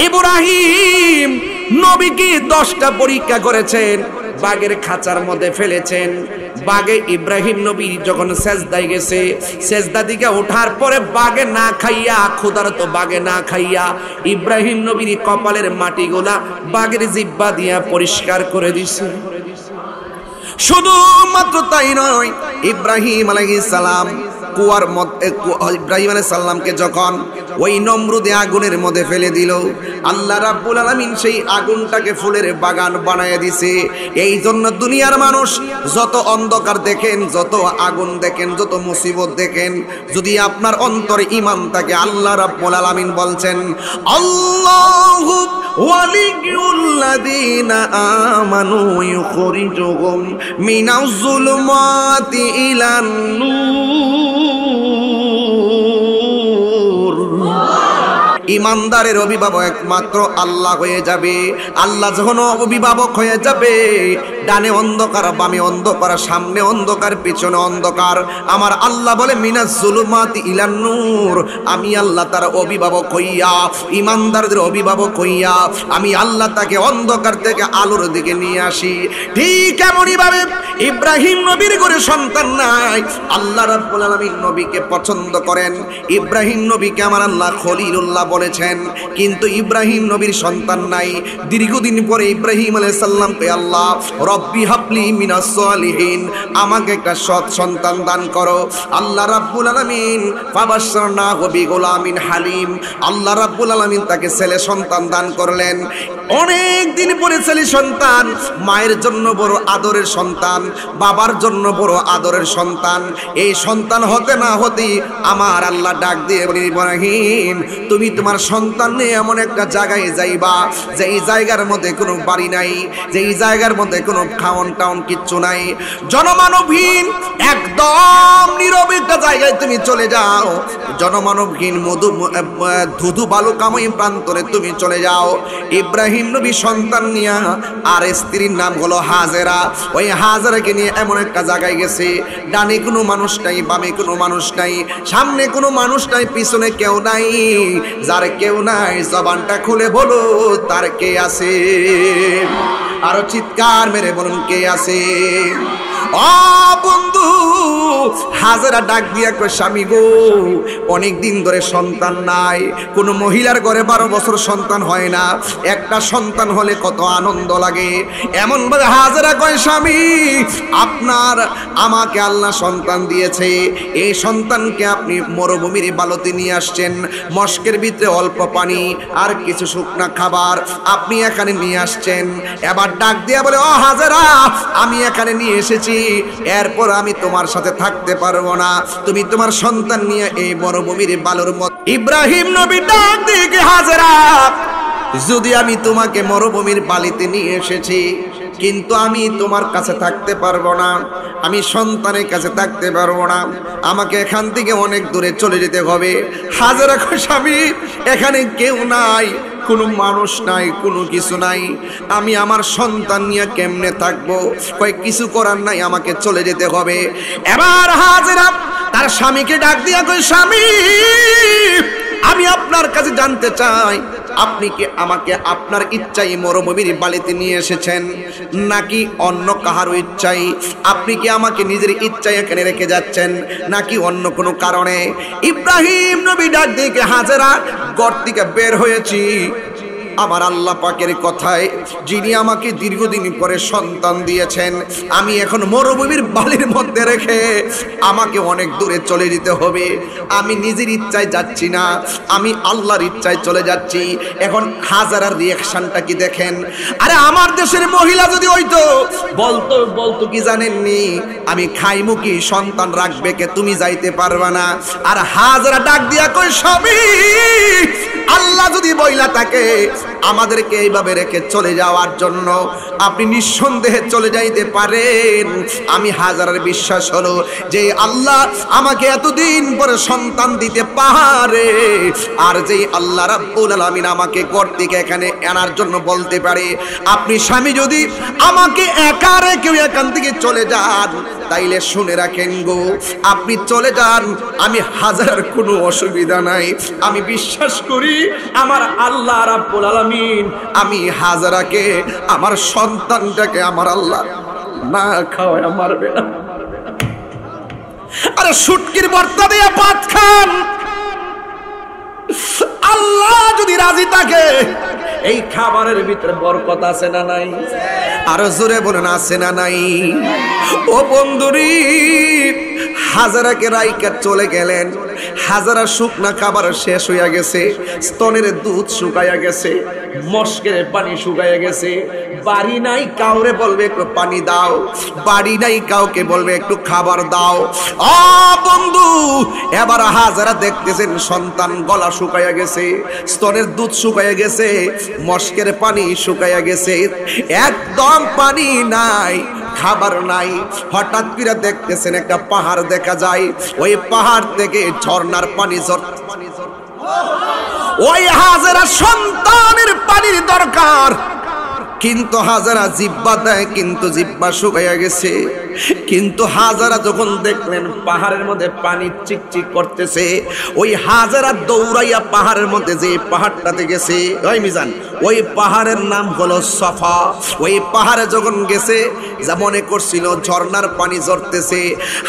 ইব্রাহিম নবীকে 10টা পরীক্ষা করেছেন, বাঘের খাঁচার মধ্যে ফেলেছেন। বাঘে ইব্রাহিম নবী যখন সেজদায় গেছে, সেজদা দিকে ওঠার পরে বাঘে না খাইয়া, ক্ষুধার্ত বাঘে না খাইয়া ইব্রাহিম নবীর কপালের মাটিগুলা বাঘের জিহ্বা দিয়া পরিষ্কার করে দিছে। শুধুমাত্র তাই নয়, ইব্রাহিম আলাইহিস সালাম কুয়ার মধ্যে, ইব্রাহিম আলাইহিস সালামকে যখন ওই নমরুদে আগুনের মধ্যে ফেলে দিল, আল্লাহ রাব্বুল আলামিন সেই আগুনটাকে ফুলের বাগান বানায় দিছে। এই জন্য দুনিয়ার মানুষ যত অন্ধকার দেখেন, যত আগুন দেখেন, যত মুসিবত দেখেন, যদি আপনার অন্তরে ঈমান থাকে, আল্লাহ রাব্বুল আলামিন বলছেন আল্লাহু ওয়ালিয়ুল্লাযীনা আমানু ইউখরিজুহুম মিনাজ যুলুমাতি ইলান নূর। ইমানদারের অভিভাবক একমাত্র আল্লাহ হয়ে যাবে। আল্লাহ যখন অভিভাবক হয়ে যাবে, ডানে অন্ধকার, বামে অন্ধকার, সামনে অন্ধকার, পিছনে অন্ধকার, আমার আল্লাহ বলে মিনাজ যুলুমাতি ইলান নূর। আমি আল্লাহ তার অভিভাবক হইয়া, ইমানদারদের অভিভাবক হইয়া আমি আল্লাহ তাকে অন্ধকার থেকে আলোর দিকে নিয়ে আসি। ঠিক এমনই ভাবে ইব্রাহিম নবীর ঘরে সন্তান নাই, আল্লাহ রাব্বুল আলামিন নবীকে পছন্দ করেন। ইব্রাহিম নবীকে আমার আল্লাহ খলিলুল্লাহ বলেছেন, কিন্তু ইব্রাহিম নবীর সন্তান নাই। দীর্ঘদিন পরে ইব্রাহিম আলাইহিস সালামকে আল্লাহ রব্বি হাবলি মিনাস সালিহিন, আমাকে একটা সৎ সন্তান দান করো। আল্লাহ রাব্বুল আলামিন ফাবাশশারনাহু বিগুলামিন হালিম, আল্লাহ রাব্বুল আলামিন তাকে ছেলে সন্তান দান করলেন। অনেক দিন পরে ছেলে সন্তান, মায়ের জন্য বড় আদরের সন্তান, বাবার জন্য বড় আদরের সন্তান। এই সন্তান হতে না হতে আমার আল্লাহ ডাক দিয়ে বলে, ইব্রাহিম তুমি তোমার সন্তান নিয়ে এমন একটা জায়গায় যাইবা, যে এই জায়গার মধ্যে কোনো বাড়ি নাই, যে এই জায়গার মধ্যে কোনো খাওন টাউন কিচ্ছু নাই, জনমানবহীন একদম নীরব একটা জায়গায় তুমি চলে যাও। জনমানবহীন ধুধু বালুকাময় প্রান্তরে তুমি চলে যাও। ইব্রাহিম নবী সন্তান নিয়া, আর স্ত্রীর নাম হলো হাজেরা, ওই হাজেরাকে নিয়ে এমন একটা জায়গায় গেছে, ডানে কোনো মানুষ নাই, বামে কোনো মানুষ নাই, সামনে কোনো মানুষ নাই, পিছনে কেউ নাই। যার কেউ নাই, জবানটা খুলে বলো তার কে আছে? আরো চিৎকার মেরে বলুন কে আছে? ও বন্ধু, হাজেরা ডাক দিয়া কয়, স্বামী গো, অনেক দিন ধরে সন্তান নাই। কোন মহিলার ঘরে 12 বছর সন্তান হয় না, একটা সন্তান হলে কত আনন্দ লাগে। এমন ভাবে হাজেরা কয়, স্বামী আমাকে আল্লাহ সন্তান দিয়েছে, এই সন্তানকে আপনি মরুভূমির বালতি নিয়ে আসছেন, মস্কের ভিতরে অল্প পানি আর কিছু শুকনা খাবার আপনি এখানে নিয়ে আসছেন। এবার ডাক দিয়া বলে, ও হাজেরা, আমি এখানে নিয়ে এসেছি, এরপর আমি তোমার সাথে থাকতে পারবো না, তুমি তোমার সন্তান নিয়ে এই মরুভূমির বালুর মধ্যে। ইব্রাহিম নবী ডাক দিয়ে, হাজেরা, যদি আমি তোমাকে মরুভূমির বালিতে নিয়ে এসেছি, কিন্তু আমি তোমার কাছে থাকতে পারবো না, আমি সন্তানের কাছে থাকতে পারবো না, আমাকে এখান থেকে অনেক দূরে চলে যেতে হবে। হাজেরা কয়, স্বামী এখানে কেউ নাই, কোনো মানুষ নাই, কোনো কিছু নাই, আমি আমার সন্তান নিয়ে কেমনে থাকবো? কয় কিছু করার নাই, আমাকে চলে যেতে হবে। এবার হাজেরা তার স্বামীকে ডাক দিয়া কয়, স্বামী আমি আপনার কাছে জানতে চাই, আপনি কি আমাকে আপনার ইচ্ছাই মরুভূমির বালিতে নিয়ে এসেছেন, নাকি অন্য কাহারও ইচ্ছাই? আপনি কি আমাকে নিজের ইচ্ছায় এখানে রেখে যাচ্ছেন, নাকি অন্য কোনো কারণে? ইব্রাহিম নবী ডাক দিয়ে, হাজেরা ঘর থেকে বের হয়েছি আমার আল্লাহ পাকের কথায়, যিনি আমাকে দীর্ঘদিন পরে সন্তান দিয়েছেন, আমি এখন মরুভূমির বালির মধ্যে রেখে আমাকে অনেক দূরে চলে যেতে হবে। আমি নিজের ইচ্ছায় যাচ্ছি না, আমি আল্লাহর ইচ্ছায় চলে যাচ্ছি। এখন হাজারার রিয়াকশনটা কি দেখেন? আরে আমার দেশের মহিলা যদি হইতো, বলতো কি জানেননি, আমি খাইমু কি, সন্তান রাখবে কে, তুমি যাইতে পারবা না। আর হাজারা ডাক দিয়া কই, স্বামী আল্লাহ যদি বইলা থাকে, আমাদেরকে এইভাবে রেখে চলে যাওয়ার জন্য। আপনি নিঃসন্দেহে চলে যাইতে পারেন। আমি হাজারের বিশ্বাস হলো যে আল্লাহ আমাকে এতদিন পরে সন্তান দিতে পারে, আর যে আল্লাহ রাব্বুল আলামিন আমাকে ঘর থেকে এখানে আনার জন্য বলতে পারে, আপনি স্বামী যদি আমাকে একা রেখে এখান থেকে চলে যান, তাইলে শুনে রাখেন গো, আপনি চলে যান, আমি হাজার কোনো অসুবিধা নাই। আমি বিশ্বাস করি আমার আল্লাহ রাব্বুল আলামিন আমি হাজারাকে, আমার সন্তানটাকে আমার আল্লাহ না খাওয়ায় মারবে না। আরে শুটকির ভর্তা দিয়ে ভাত খান, আল্লাহ যদি রাজি থাকে এই খাবারের ভিতরে বরকত আছে না নাই? আরো জোরে বলেন আছে না নাই? ও বন্ধুরি, হাজারাকে রাইকা চলে গেলেন। হাজারা শুকনা খাবার শেষ হইয়া গেছে, স্তনের দুধ শুকাইয়া গেছে, মস্কের পানি শুকাইয়া গেছে। বাড়ি নাই কাউরে বলবে একটু পানি দাও, বাড়ি নাই কাউকে বলবে একটু খাবার দাও। ও বন্ধু, এবার হাজারা দেখতেছেন সন্তান গলা শুকাইয়া গেছে, স্তনের দুধ শুকাইয়া গেছে, মস্কের পানি শুকাইয়া গেছে, একদম পানি নাই, খাবার নাই। হঠাৎ করে দেখতেছেন একটা পাহাড় দেখা যায়, ওই পাহাড় থেকে ঝর্ণার পানি ঝরছে। ওই হাজারা সন্তানের পানির দরকার, কিন্তু হাজারা জিব্বা দেয়, কিন্তু জিব্বা শুকাইয়া গেছে। কিন্তু হাজারা যখন দেখলেন পাহাড়ের মধ্যে পানি চিকচিক করতেছে, ওই হাজারা দৌড়াইয়া পাহাড়ের মধ্যে যে পাহাড়টাতে গেছে, ওই মিজান, ওই পাহাড়ের নাম হলো সফা। ওই পাহাড়ে যখন গেছে, যা মনে করছিল ঝর্ণার পানি ঝরতেছে,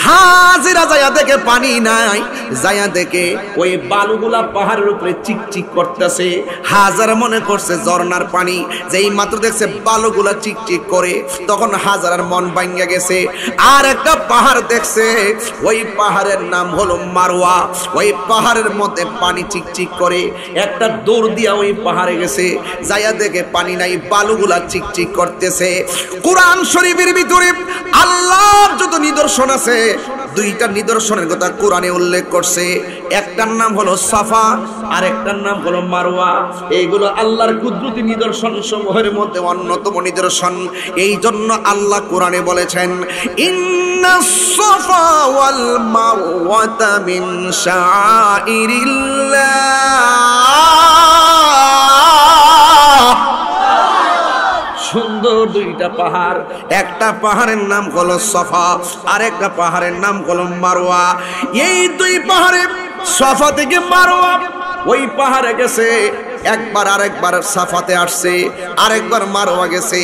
হাজারা যায়া দেখে পানি নাই, যায়া দেখে ওই বালুগুলা পাহাড়ের উপরে চিকচিক করতেছে। হাজারা মনে করছে ঝর্ণার পানি, যেই মাত্র দেখছে বালুগুলা চিকচিক করে, তখন হাজারার মন ভাঙ্গা গেছে। আর একটা পাহাড় দেখছে, ওই পাহাড়ের নাম হলো মারওয়া। ওই পাহাড়ের মধ্যে পানি চিকচিক করে, একটা দৌড় দিয়া ওই পাহাড়ে গেছে, যাইয়া দেখে পানি নাই, বালুগুলা চিকচিক করতেছে। কোরআন শরীফের ভিতরে আল্লাহর যত নিদর্শন আছে, দুইটা নিদর্শনের কথা কোরআনে উল্লেখ করছে। একটার নাম হলো সাফা, আর একটার নাম হলো মারওয়া। এইগুলো আল্লাহর কুদরতি নিদর্শন সমূহের মধ্যে অন্যতম নিদর্শন। এই জন্য আল্লাহ কোরআনে বলেছেন, ইন্নাস সাফা ওয়াল মারওয়াতা মিন শাআইরিল্লাহ। সুন্দর দুইটা পাহাড়, একটা পাহাড়ের নাম হলো সাফা, আর একটা পাহাড়ের নাম হলো মারওয়া। এই দুই পাহাড়ে, সাফা থেকে মারওয়া, ওই পাহাড়ে গেছে একবার, আরেকবার সাফাতে আসছে, আরেকবার মারওয়া গেছে,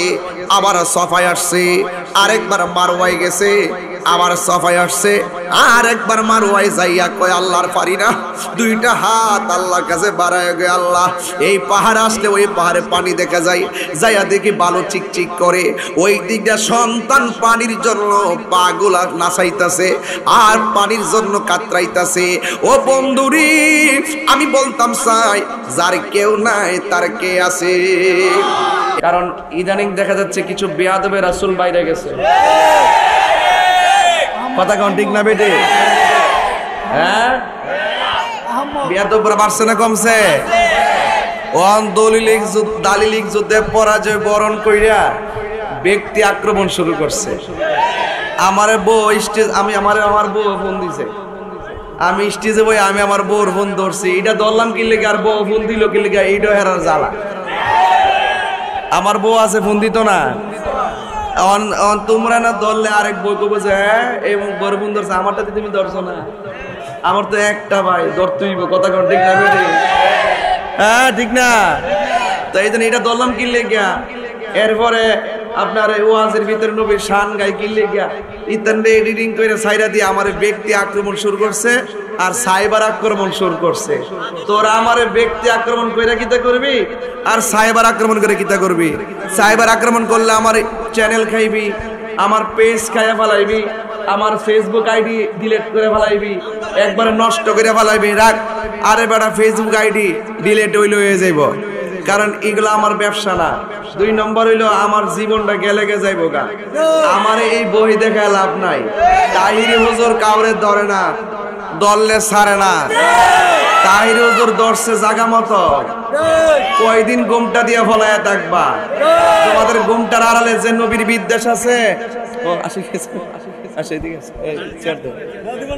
আবার সাফায় আসছে, আরেকবার মারওয়ায় গেছে, আবার সাফায় আসছে, আর একবার মারওয়ায় যাইয়া কয় আল্লাহর পারি না, দুইটা হাত আল্লাহর কাছে বাড়ায় গে আল্লাহ, এই পাহাড় আসলে ওই পাহাড়ে পানি দেখা যায়, যাইয়া দেখি বালু চিকচিক করে, ওই দিকটা সন্তান পানির জন্য পাগুলা নাচাইতাছে আর পানির জন্য কাতরাইতাছে। ও বন্ধুরি, আমি বলতাম চাই যার কেউ নাই তার কে আছে। কারণ ইদানিং দেখা যাচ্ছে কিছু বেয়াদবে রাসূল বাইরে গেছে। কথা কোন ঠিক না বেটে? হ্যাঁ, বেয়াদবরা বাড়ছে না কমছে? দালিলিক যুদ্ধে পরাজয় বরণ কইরা ব্যক্তি আক্রমণ শুরু করছে। আমার বউ স্টেজ, আমার বউ ফোন দিছে, আমি স্টেজে বই আমি আমার বউর ফোন ধরছি, এটা ধরলাম কি লেগে, আর বউ ফোন দিল কি লেগে, এইটা হেরার জ্বালা। আমার বউ আছে, ফোন দিত না। তোমরা না ধরলে আরেক বই কবে যে হ্যাঁ এই বড় ফোন ধরছে, আমারটাতে তুমি ধরছো না, আমার তো একটা ভাই ধরতেই, কথা কন ঠিক না বেটে? হ্যাঁ ঠিক না? তো এই জন্য এটা ধরলাম কি লেগা। এরপরে আপনার ওয়াজের ভিতরে নবীর শান গাই কি লেগা, ইত্যাদি এডিটিং করে সাইরা দিয়ে আমার ব্যক্তি আক্রমণ শুরু করছে, আর সাইবার আক্রমণ শুরু করছে। তোরা আমার ব্যক্তি আক্রমণ করে কিতা করবি, আর সাইবার আক্রমণ করে কিতা করবি? সাইবার আক্রমণ করলে আমার চ্যানেল খাইবি, আমার পেজ খাইয়া ফেলাইবি, আমার ফেসবুক আইডি ডিলিট করে ফেলাইবি, একবারে নষ্ট করে ফেলাইবি। রাখ, আরে বেটা ফেসবুক আইডি ডিলিট হইলে হয়ে যাইব, কারণ এগুলো আমার ব্যবসা না। 2 নম্বর হইলো আমার জীবনটা গেলে গে যাইবো গা, আমার এই বই দেখা লাভ নাই। তাহিরি হুজুর কাউরে ধরে না, দললে ছাড়ে না। তাহিরি হুজুর ধরছে জাগা মতো, কয়দিন ঘুমটা দিয়া ফলাইয়া থাকবা। তোমাদের ঘুমটার আড়ালে যে নবীর বিদ্বেষ আছে,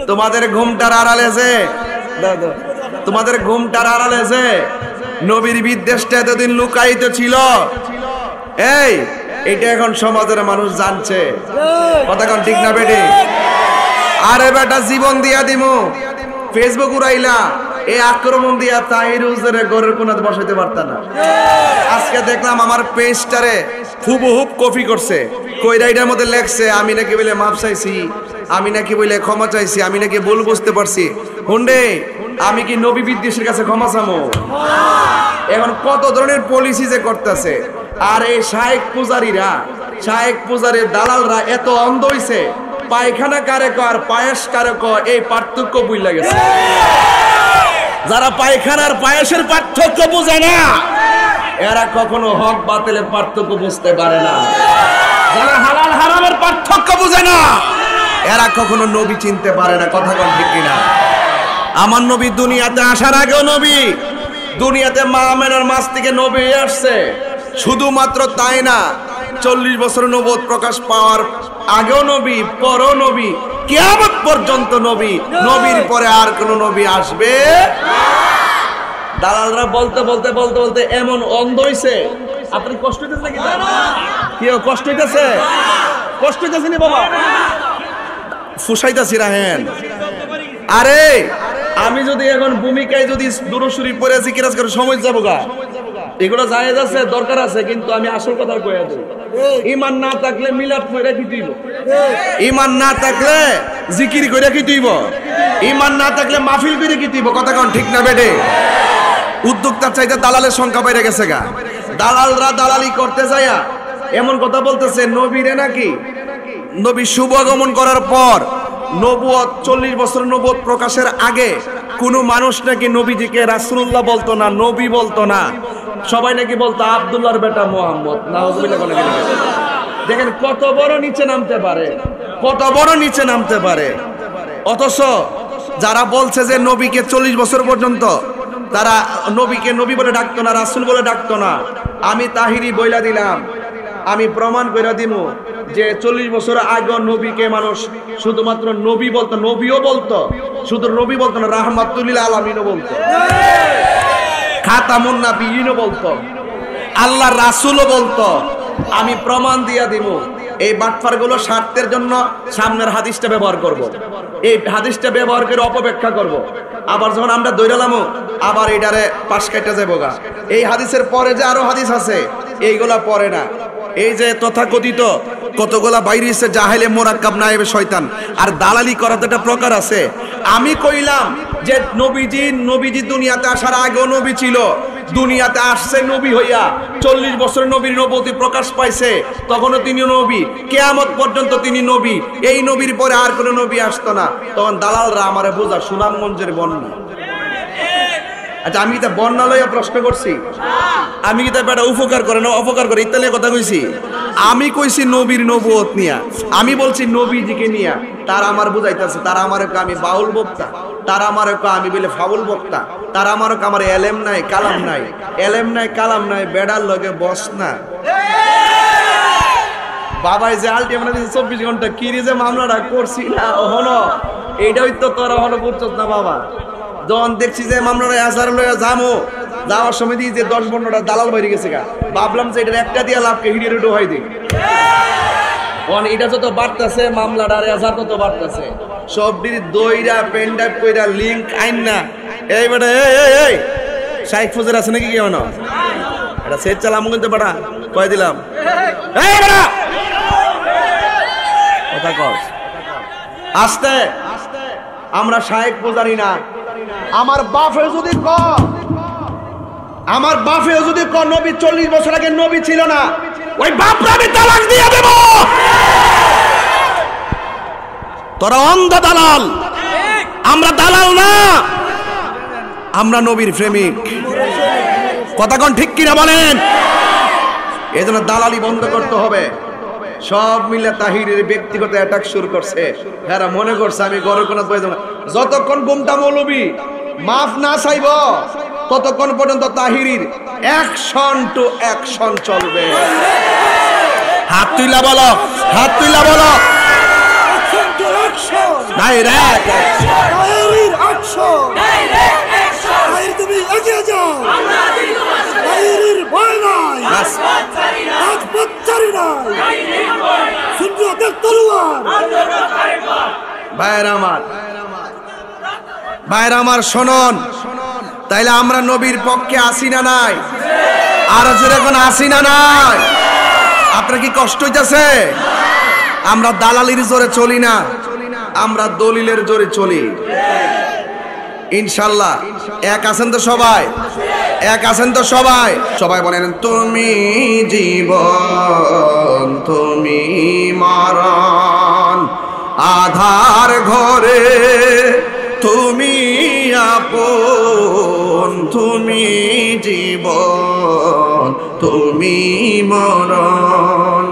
তোমাদের ঘুমটার আড়ালে যে, তোমাদের ঘুমটার আড়ালে যে নবীর বিদ্বেষটা এতদিন লুকায়িত ছিল, এইটা এখন সমাজের মানুষ জানছে। কথা কোন ঠিক না বেটি? আরে বেটা জীবন দিয়া দিমু, ফেসবুক উড়াইলা, এই আক্রমণ দিয়া তাহির হুজুরের ঘরের কোণাতে বসাইতে পারতা না। আজকে দেখলাম আমার পেজটারে হুবহুব কপি করছে, কইরাইটার মধ্যে লেখছে আমি নাকি বলে মাপ চাইছি, আমি নাকি বলে ক্ষমা চাইছি, আমি নাকি ভুল বুঝতে পারছি। হুন্ডে আমি কি নবী বিদ্বেষের কাছে ক্ষমা চামো? এখন কত ধরনের পলিসি যে করতেছে। আর এই শায়েক পূজারীরা, শায়েক পূজারীর দালালরা এত অন্ধ হইছে, পায়খানা কারে কর পায়েস কারে কর এই পার্থক্য বুঝলা গেছে। যারা পায়খানার পায়েসের পার্থক্য বুঝে না, এরা কখনো হক বাতিলের পার্থক্য বুঝতে পারে না। যারা হালাল হারামের পার্থক্য বুঝে না, এরা কখনো নবী চিনতে পারে না। কথা কোন ঠিক কিনা? আমার নবী দুনিয়াতে আসার আগেও নবী, দুনিয়াতে মা আমেনার মাছ থেকে নবী আসছে। শুধুমাত্র তাই না, 40 বছর নবুয়ত প্রকাশ পাওয়ার আগেও নবী, পরও নবী, কিয়ামত পর্যন্ত নবী। নবীর পরে আর কোন নবী আসবে। দালালরা বলতে বলতে বলতে বলতে এমন অন্ধ হইছে। আপনার কষ্ট হইতেছে নাকি? কি কষ্ট হইতেছে? কষ্ট হইতেছে নি বাবা? ফুসাইতাছি রাহেন। আরে আমি যদি এখন ভূমিকায় যদি দুরূদ শরীফ পড়ে জিকির করে সময় যাবো গা, এগুলো জায়েজ আছে, দরকার আছে, কিন্তু আমি আসল কথা কইয়া দেই। ঈমান না থাকলে মিলাদ কইরা কি তুইব? ঈমান না থাকলে জিকির কইরা কি তুইব? ঈমান না থাকলে মাহফিল কইরা কি তুইব? কথা কোন ঠিক না বেটে? উদ্যোক্তার চাইতে দালালের সংখ্যা বেড়ে গেছে গা। দালালরা দালালি করতে যায়া এমন কথা বলতেছে, নবীরে নাকি নবী শুভ আগমন করার পর নবুয়ত 40 বছর নবুয়ত প্রকাশের আগে কোনো মানুষ নাকি নবীজিকে রাসূলুল্লাহ বলতো না, নবী বলতো না। সবাই নাকি বলতো আব্দুল্লাহর বেটা মুহাম্মদ। নাউযুবিল্লাহ। দেখেন কত বড় নিচে নামতে পারে, কত বড় নিচে নামতে পারে। অথচ যারা বলছে যে নবীকে 40 বছর পর্যন্ত তারা নবীকে নবী বলে ডাকতো না, রাসূল বলে ডাকতো না, আমি তাহিরি বইলা দিলাম, আমি প্রমাণ করে দিব যে 40 বছর আগে নবীকে মানুষ শুধুমাত্র নবী বলতো, নবীও বলতো, শুধু নবী বলতো না, রাহমাতুল লিল আলামিনও বলতো, খাতামুন নাবিয়িনও বলতো, আল্লাহর রাসূলও বলতো। আমি প্রমাণ দিয়া দিব। এই বাটফারগুলো স্বার্থের জন্য সামনের হাদিসটা ব্যবহার করব, এই হাদিসটা ব্যবহার করে অপব্যাখ্যা করব। আবার যখন আমরা দৈরালামো আবার এটারে পাশ কাটা যাবো গা। এই হাদিসের পরে যে আরো হাদিস আছে এইগুলা পড়ে না। এই যে তথাকথিত কতগুলা বাইরে এসে জাহেলে মোরাক্কাব নায়েবে শয়তান, আর দালালি করার একটা প্রকার আছে। আমি কইলাম যে নবীজি দুনিয়াতে আসার আগেও নবী ছিল, দুনিয়াতে আসছে নবী হইয়া 40 বছর নবীর নবুয়তি প্রকাশ পাইছে, তখনও তিনি নবী, কিয়ামত পর্যন্ত তিনি নবী। এই নবীর পরে আর কোনো নবী আসতো না। তখন দালালরা আমারে বোঝা সুনামগঞ্জের বন্যা। আচ্ছা আমি কি তা বন্যা লইয়া প্রশ্ন করছি? আমি কি তা বেটা উপকার করে না অপকার করে ইত্যাদি কথা কইছি? আমি কইছি নবীর নবুয়ত নিয়া, আমি বলছি নবীজিকে নিয়া। তারা আমার বুঝাইতেছে, তারা আমার আমি বাউল বক্তা, তারা আমার আমি বলে ফাউল বক্তা, তারা আমার আমার এলেম নাই কালাম নাই, এলেম নাই কালাম নাই, বেড়ার লগে বস না। বাবাই যে আলটিমেট 24 ঘন্টা কিরে যে মামলাটা করছি না হলো, এইটাই তো তোরা হলো বুঝছস না বাবা। যখন দেখছি যে মামলাটা আসার লইয়া যামো, যাওয়ার সময় দিয়ে যে 10-15টা দালাল বাইরে গেছে গা, ভাবলাম যে এটার একটা দিয়া লাভকে হিড়িয়ে ডোহাই দিই। এটা যত বাড়তেছে মামলাটা আসার তত বাড়তেছে, সবটির দইরা পেন ড্রাইভ কইরা লিংক আইন না। এই বেটা এই শাইখ ফুজের আছে নাকি কেউ না? এটা সেট চালাম কিন্তু বেটা কয় দিলাম। এই বেটা কথা কস আস্তে। আমরা শাইখ পূজারি না। আমার বাপে যদি নবী 40 বছর আগে নবী ছিল না, ওই বাপরা আমি তালাক দিয়ে দেব। তোরা অন্ধ দালাল, আমরা দালাল না, আমরা নবীর প্রেমিক। কথা কোন ঠিক কিনা বলেন? এই জন্য দালালি বন্ধ করতে হবে। সব মিলে তাহিরের ব্যক্তিগত অ্যাটাক শুরু করছে। এরা মনে করছে আমি গরুর কোন যতক্ষণ গুমটা মৌলবী মাফ না চাইব ততক্ষণ পর্যন্ত তাহিরির অ্যাকশন টু অ্যাকশন চলবে। হাত তুইলা বলো, হাত তুইলা বলো। ডাইরেক্ট তাহিরির অ্যাকশন, ডাইরেক্ট অ্যাকশন। তাহির তুমি এগিয়ে যাও, আমরা দিব পাশে। তাহিরির ভয় নাই, রাজপথ ছাড়ি না, রাজপথ ছাড়ি না। তাহিরির ভয় নাই, সুন্নিয়তের তলোয়ার আন্দোলন কারিগর। ভাইরা আমার, ভাইরা আমার শুনুন, তাইলে আমরা নবীর পক্ষে আসি না নাই? আর যেরকম আসি না নাই? আপনার কি কষ্ট হইতেছে? আমরা দালালির জোরে চলি না, আমরা দলিলের জোরে চলি। ইনশাল্লাহ এক আছেন তো সবাই? এক আছেন তো সবাই? সবাই বলেন তুমি জীবন, তুমি মরণ, আধার ঘরে তুমি আপন, তুমি জীবন, তুমি মরণ,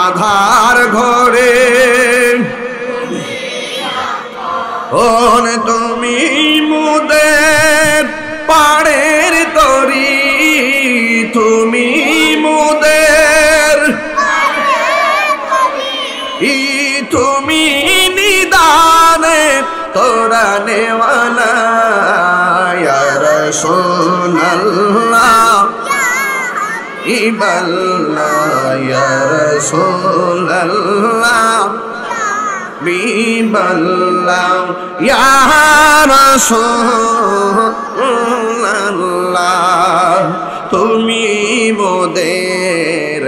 আধার ঘরে ওন তুমি মুদের পাড়ের তরি, তুমি মুদের তুমি নিদানে তোরা নেওয়ালা ইয়া রাসূলুল্লাহ ইবাল্লাহ ইয়া রাসূলুল্লাহ বিবাল্লাহ ইয়া রাসূলুল্লাহ তুমি মোদের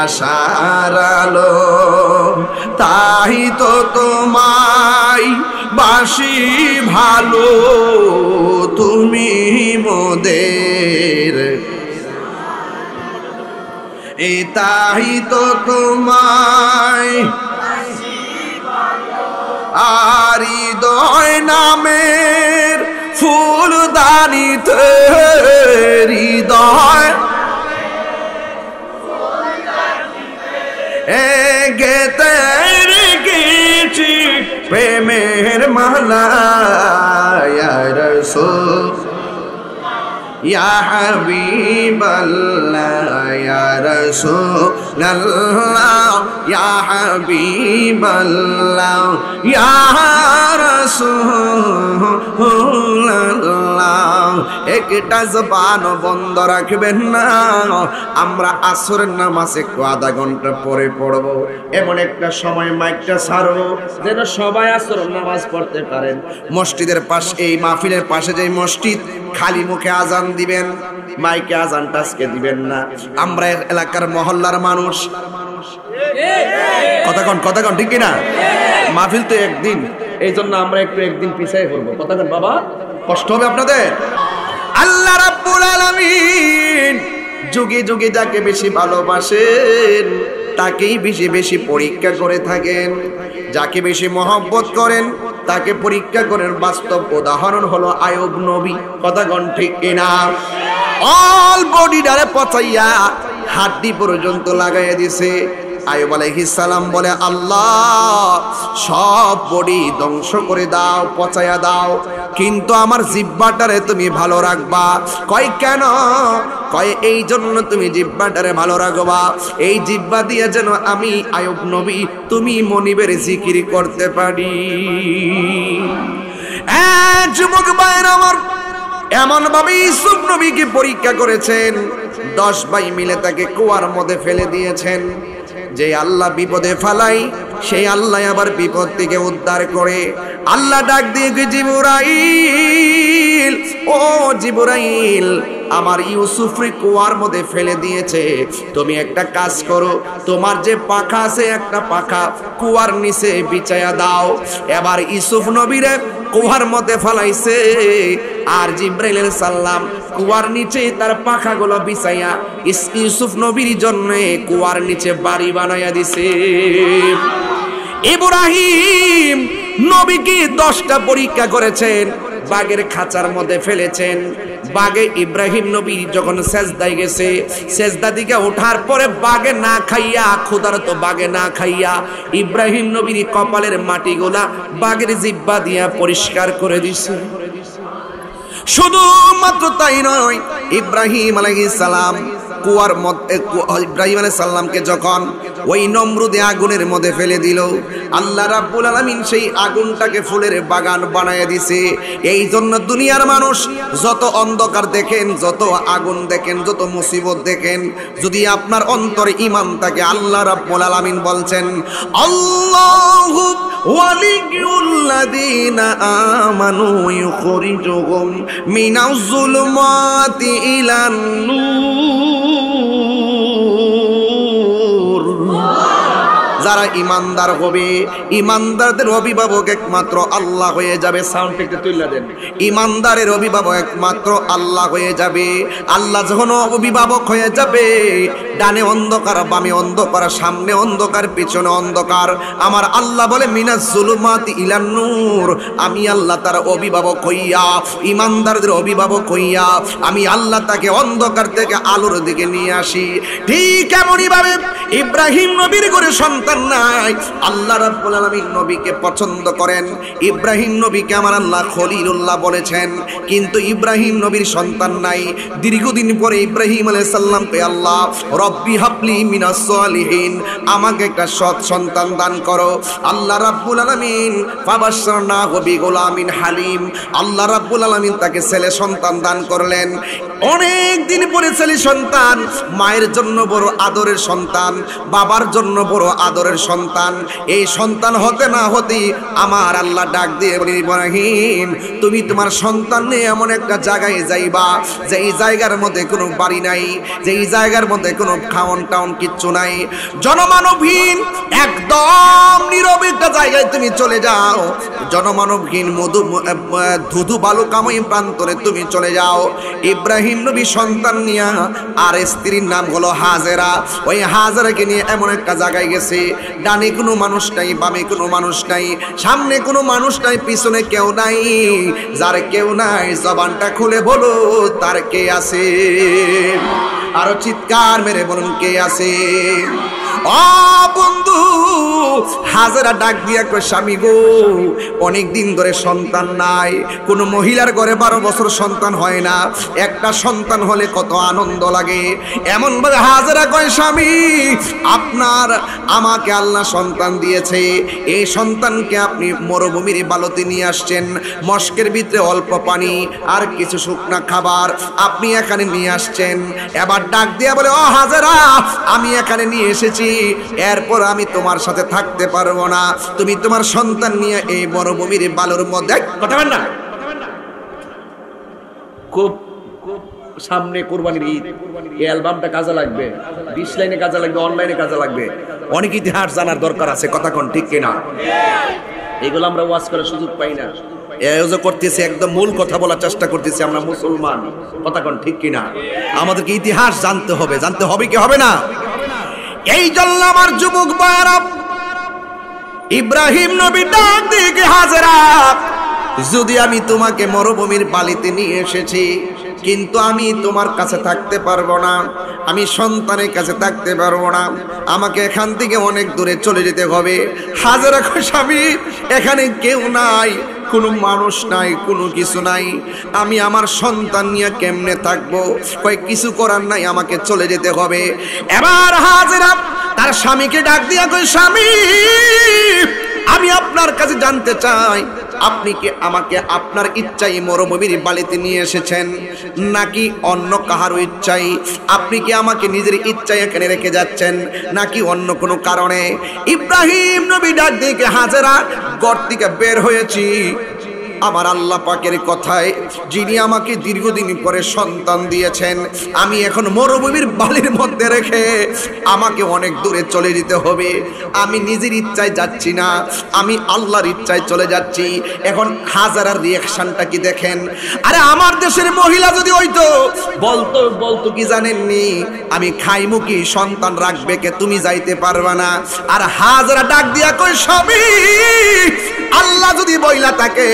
আশার আলো, তাই তো তোমায় বাসি ভালো, তুমি মোদের তাই তো তোমায় আর হৃদয় নামের ফুলদানিতে হৃদয় গেতে রেখেছি প্রেমের মালা ইয়া রাসূল ইয়া হাবিবাল্লাহ ইয়া রাসূলুল্লাহ ইয়া হাবিবাল্লাহ ইয়া রাসূলুল্লাহ। একটা জবান বন্ধ রাখবেন না। আমরা আসরের নামাজ একটু আধা ঘন্টা পরে পড়বো, এমন একটা সময় মাইকটা ছাড়বো যেন সবাই আসরের নামাজ পড়তে পারেন। মসজিদের পাশে, এই মাহফিলের পাশে যে মসজিদ, খালি মুখে আজান দিবেন, মাইকে আজানটা আজকে দিবেন না। আমরা এলাকার মহল্লার মানুষ, কথা কন ঠিক কিনা? মাহফিল তো একদিন, এই জন্য আমরা একটু একদিন পিছাই করবো। কথা কন বাবা, কষ্ট হবে আপনাদের। আল্লাহ রাব্বুল আলামিন যুগে যুগে যাকে বেশি ভালোবাসেন তাকেই বেশি বেশি পরীক্ষা করে থাকেন। যাকে বেশি মহব্বত করেন তাকে পরীক্ষা করেন। বাস্তব উদাহরণ হলো আয়ুব নবী। কথা কন ঠিক কিনা? অল বডিটারে পচাইয়া হাড্ডি পর্যন্ত লাগাইয়া দিছে। আয়ুব আলাইহিস সালাম বলে, আল্লাহ সব বডি ধ্বংস করে দাও, পচাইয়া দাও, কিন্তু আমার জিহ্বাটারে তুমি ভালো রাখবা। কয় কেন? কয় এই জন্য তুমি জিহ্বাটারে ভালো রাখবা, এই জিহ্বা দিয়ে যেন আমি আয়ুব নবী তুমি মনিবের জিকির করতে পারি। যুবক ভাইরা আমার, এমন ভাবে ইউসুফ নবীকে পরীক্ষা করেছেন, 10 ভাই মিলে তাকে কুয়ার মধ্যে ফেলে দিয়েছেন। যে আল্লাহ বিপদে ফালাই, সেই আল্লাহ আবার বিপদ থেকে উদ্ধার করে। আল্লাহ ডাক দিয়ে জিবরাইল, ও জিবরাইল, আমার ইউসুফকে কুয়ার মধ্যে ফেলে দিয়েছে, তুমি একটা কাজ করো, তোমার যে পাখা আছে একটা পাখা কুয়ার নিচে বিছায়া দাও। এবার ইউসুফ নবীরে কুয়ার মধ্যে ফালাইছে, আর জিবরাইল আলাইহিস সালাম কুয়ার নিচে তার পাখাগুলো বিছাইয়া ইউসুফ নবীর জন্য কুয়ার নিচে বাড়ি বানাইয়া দিছে। ইব্রাহিম নবীকে 10টা পরীক্ষা করেছেন, বাঘের খাঁচার মধ্যে ফেলেছেন। বাঘে ইব্রাহিম নবী যখন সেজদায় গেছে, সেজদা দিকে ওঠার পরে বাঘে না খাইয়া, ক্ষুধার্ত বাঘে না খাইয়া ইব্রাহিম নবীর কপালের মাটিগুলা বাঘের জিহ্বা দিয়া পরিষ্কার করে দিছে। শুধুমাত্র তাই নয়, ইব্রাহিম আলাইহিস সালাম কুয়ার মধ্যে, ইব্রাহিম আলাইহিস সালামকে যখন ওই নমরুদে আগুনের মধ্যে ফেলে দিল, আল্লাহ রাব্বুল আলামিন সেই আগুনটাকে ফুলের বাগান বানায় দিছে। এই জন্য দুনিয়ার মানুষ যত অন্ধকার দেখেন, যত আগুন দেখেন, যত মুসিবত দেখেন, যদি আপনার অন্তরে ঈমান থাকে, আল্লাহ রাব্বুল আলামিন বলছেন আল্লাহু ওয়ালিয়ুল্লাযীনা আমানু ইউখরিজুহুম মিনাজ যুলুমাতি ইলান নূর। যারা ইমানদার হবে, ইমানদারদের অভিভাবক একমাত্র আল্লাহ হয়ে যাবে। সাউন্ড একটু তুলে দেন। ইমানদারের অভিভাবক একমাত্র আল্লাহ হয়ে যাবে। আল্লাহ যখন অভিভাবক হয়ে যাবে, ডানে অন্ধকার, বামে অন্ধকার, সামনে অন্ধকার, পিছনে অন্ধকার, আমার আল্লাহ বলে মিনাজ যুলুমাতি ইলান নূর। আমি আল্লাহ তার অভিভাবক হইয়া, ইমানদারদের অভিভাবক হইয়া, আমি আল্লাহ তাকে অন্ধকার থেকে আলোর দিকে নিয়ে আসি। ঠিক এমনই ভাবে ইব্রাহিম নবীর ঘরে সন্তান নাই, আল্লাহ রাব্বুল আলামিন নবীকে পছন্দ করেন। ইব্রাহিম নবীকে আমার আল্লাহ খলিলুল্লাহ বলেছেন, কিন্তু ইব্রাহিম নবীর সন্তান নাই। দীর্ঘদিন পরে ইব্রাহিম আলাইহিস সালামকে আল্লাহ রব্বি হাবলি মিনাস সালিহিন, আমাকে একটা সৎ সন্তান দান করো। আল্লাহ রাব্বুল আলামিন ফাবাশশারনাহু বিগুলামিন হালিম, আল্লাহ রাব্বুল আলামিন তাকে ছেলে সন্তান দান করলেন। অনেক দিন পরে ছেলে সন্তান, মায়ের জন্য বড় আদরের সন্তান, বাবার জন্য বড় আদরের সন্তান। এই সন্তান হতে না হতে আমার আল্লাহ ডাক দিয়ে বলে, ইব্রাহিম তুমি তোমার সন্তান নিয়ে এমন একটা জায়গায় যাইবা, যে এই জায়গার মধ্যে কোনো বাড়ি নাই, যে এই জায়গার মধ্যে কোনো খাওন টাউন কিচ্ছু নাই, জনমানবহীন একদম নীরব একটা জায়গায় তুমি চলে যাও। জনমানবহীন ধুধু বালুকাময় প্রান্তরে তুমি চলে যাও। ইব্রাহিম নবী সন্তান নিয়া, আর স্ত্রীর নাম হলো হাজেরা, ওই হাজেরাকে নিয়ে এমন একটা জায়গায় গেছে, ডানে কোনো মানুষ নাই, বামে কোনো মানুষ নাই, সামনে কোনো মানুষ নাই, পিছনে কেউ নাই। যার কেউ নাই, জবানটা খুলে বলো তার কে আছে? আরো চিৎকার মেরে বলুন কে আছে? ও বন্ধু, হাজেরা ডাক দিয়া কই, স্বামী গো, অনেক দিন ধরে সন্তান নাই। কোন মহিলার ঘরে 12 বছর সন্তান হয় না, একটা সন্তান হলে কত আনন্দ লাগে। এমন ভাবে হাজেরা কয়, স্বামী আমাকে আল্লাহ সন্তান দিয়েছে, এই সন্তানকে আপনি মরুভূমির বালুতে নিয়ে আসছেন, মস্কের ভিতরে অল্প পানি আর কিছু শুকনা খাবার আপনি এখানে নিয়ে আসছেন। এবার ডাক দিয়া বলে, ও হাজেরা, আমি এখানে নিয়ে এসেছি, এরপর আমি তোমার সাথে থাকতে পারবো না, তুমি তোমার সন্তান নিয়ে এই মরুভূমির বালুর মধ্যে। কথা বল না, খুব সামনে কুরবানির ঈদ, এই অ্যালবামটা কাজে লাগবে, 20 লাইনে কাজে লাগবে, অনলাইনে কাজে লাগবে, অনেক ইতিহাস জানার দরকার আছে। কথা কোন ঠিক কিনা? এগুলো আমরা ওয়াজ করার সুযোগ পাই না, আয়োজন করতেছি, একদম মূল কথা বলার চেষ্টা করতেছি। আমরা মুসলমান, কথা কোন ঠিক কিনা? আমাদেরকে ইতিহাস জানতে হবে, জানতে হবে কি হবে না? এই জন্য আমার যুবক ভাইরা, ইব্রাহিম নবী ডাক দিয়ে, হাজেরা, যদি আমি তোমাকে মরুভূমির বালিতে নিয়ে এসেছি, কিন্তু আমি তোমার কাছে থাকতে পারবো না, আমি সন্তানের কাছে থাকতে পারবো না, আমাকে এখান থেকে অনেক দূরে চলে যেতে হবে। হাজেরা কয়, স্বামী এখানে কেউ নাই, কোনো মানুষ নাই, কোনো কিছু নাই, আমি আমার সন্তান নিয়ে কেমনে থাকবো? কয় কিছু করার নাই, আমাকে চলে যেতে হবে। এবার হাজেরা তার স্বামীকে ডাক দিয়া কয়, স্বামী আমি আপনার কাছে জানতে চাই, আপনি কি আমাকে আপনার ইচ্ছায় মরুভূমির বালিতে নিয়ে এসেছেন, নাকি অন্য কাহারও ইচ্ছায়? আপনি কি আমাকে নিজের ইচ্ছায় এখানে রেখে যাচ্ছেন, নাকি অন্য কোনো কারণে? ইব্রাহিম নবী ডাক দিয়ে, হাজেরা ঘর থেকে বের হয়েছি আমার আল্লাহ পাকের কথায়, যিনি আমাকে দীর্ঘদিন পরে সন্তান দিয়েছেন, আমি এখন মরুভূমির বালির মধ্যে রেখে আমাকে অনেক দূরে চলে যেতে হবে। আমি নিজের ইচ্ছায় যাচ্ছি না, আমি আল্লাহর ইচ্ছায় চলে যাচ্ছি। এখন হাজারার রিয়াকশনটা কি দেখেন? আরে আমার দেশের মহিলা যদি হইতো, বলতো কি জানেননি, আমি খাইমু কি, সন্তান রাখবে কে, তুমি যাইতে পারবা না। আর হাজারা ডাক দিয়া কই, স্বামী আল্লাহ যদি বইলা থাকে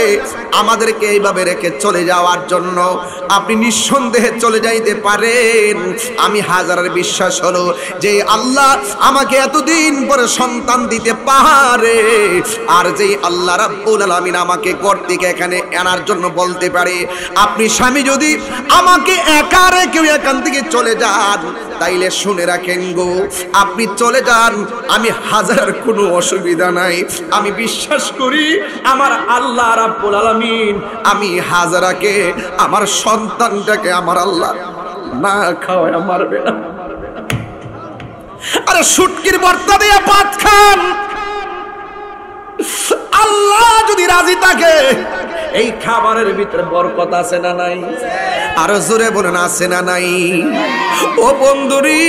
আমাদেরকে এইভাবে রেখে চলে যাওয়ার জন্য আপনি নিঃসন্দেহে চলে যাইতে পারেন। আমি হাজারের বিশ্বাস হলো যে আল্লাহ আমাকে এতদিন পরে সন্তান দিতে পারে, আর যেই আল্লাহ রাব্বুল আলামিন আমাকে ঘর থেকে এখানে আনার জন্য বলতে পারে আপনি স্বামী যদি আমাকে একা রেখে এখান থেকে চলে যান, তাইলে শুনে রাখেন গো, আপনি চলে যান, আমি হাজার কোনো অসুবিধা নাই। আমি বিশ্বাস করি আমার আল্লাহ রাব্বুল আলামিন আমি হাজারাকে, আমার সন্তানটাকে আমার আল্লাহ না খাওয়ায় মারবে না। আরে শুটকির ভর্তা দিয়ে ভাত খান, আল্লাহ যদি রাজি থাকে এই খাবারের ভিতরে বরকত আছে না নাই? আরো জোরে বলেন আছে না নাই? ও বন্ধুরি,